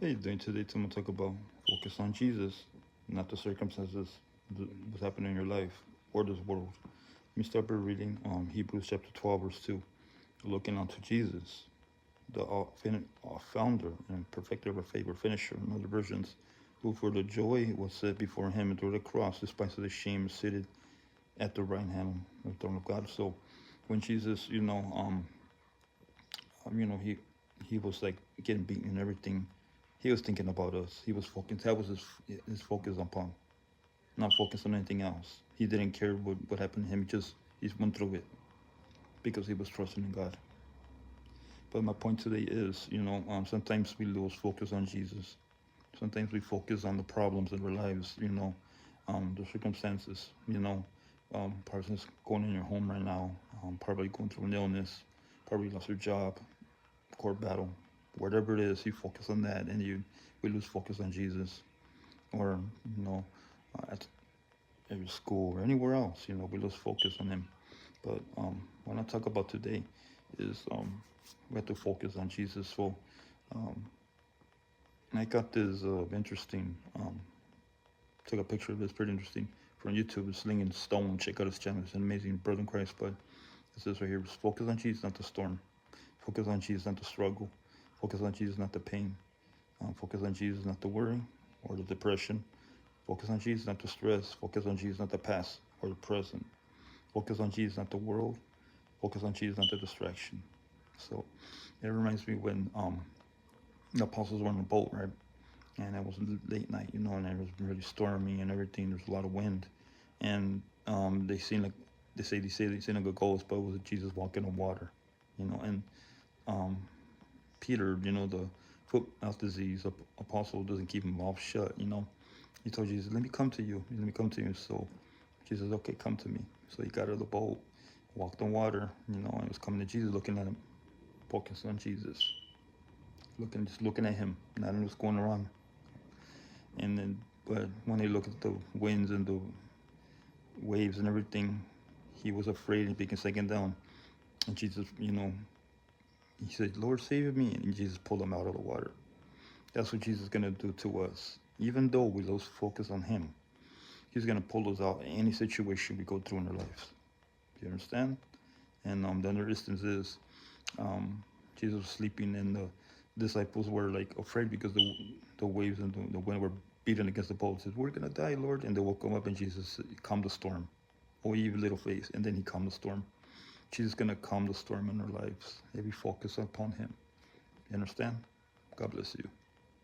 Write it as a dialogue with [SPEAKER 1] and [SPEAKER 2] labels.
[SPEAKER 1] Hey, doing today, I'm gonna talk about focus on Jesus, not the circumstances what's happening in your life or this world. Let me start by reading Hebrews chapter 12, verse 2. Looking unto Jesus, the founder and perfecter of our faith, or finisher, in other versions, who for the joy was set before him endured the cross, despite the shame, seated at the right hand of the throne of God. So, when Jesus, he was like getting beaten and everything. He was thinking about us. He was focused. That was his focus upon, not focused on anything else. He didn't care what happened to him. He just went through it because he was trusting in God. But my point today is, sometimes we lose focus on Jesus. Sometimes we focus on the problems in our lives. The circumstances. Person's going in your home right now. Probably going through an illness. Probably lost your job. Court battle, whatever it is, you focus on that, and we lose focus on Jesus, or at your school or anywhere else. We lose focus on Him. But what I talk about today is we have to focus on Jesus. So um, I got this interesting. Took a picture of this, pretty interesting, from YouTube. It's Slinging Stone. Check out his channel. It's an amazing brother in Christ. But it says right here: focus on Jesus, not the storm. Focus on Jesus, not the struggle. Focus on Jesus, not the pain. Focus on Jesus, not the worry or the depression. Focus on Jesus, not the stress. Focus on Jesus, not the past or the present. Focus on Jesus, not the world. Focus on Jesus, not the distraction. So it reminds me when the apostles were on the boat, right? And it was late night, and it was really stormy and everything. There's a lot of wind, and they seen like a ghost, but it was Jesus walking on water, and um, Peter, the foot mouth disease apostle, doesn't keep him mouth shut. He told Jesus, "Let me come to you. Let me come to you." So Jesus, "Okay, come to me." So he got out of the boat, walked on water, and was coming to Jesus, looking at him, focused on Jesus, just looking at him, not on what's going around. And then, but when they looked at the winds and the waves and everything, he was afraid and being second down. And Jesus, he said, "Lord, save me," and Jesus pulled him out of the water. That's what Jesus is going to do to us. Even though we lose focus on Him, He's going to pull us out in any situation we go through in our lives. Do you understand? And the other instance is Jesus was sleeping, and the disciples were like afraid because the waves and the wind were beating against the boat. He said, "We're going to die, Lord." And they woke him up, and Jesus calmed the storm. Oh, you little faith. And then He calmed the storm. Jesus is going to calm the storm in our lives if we focus upon Him. You understand? God bless you.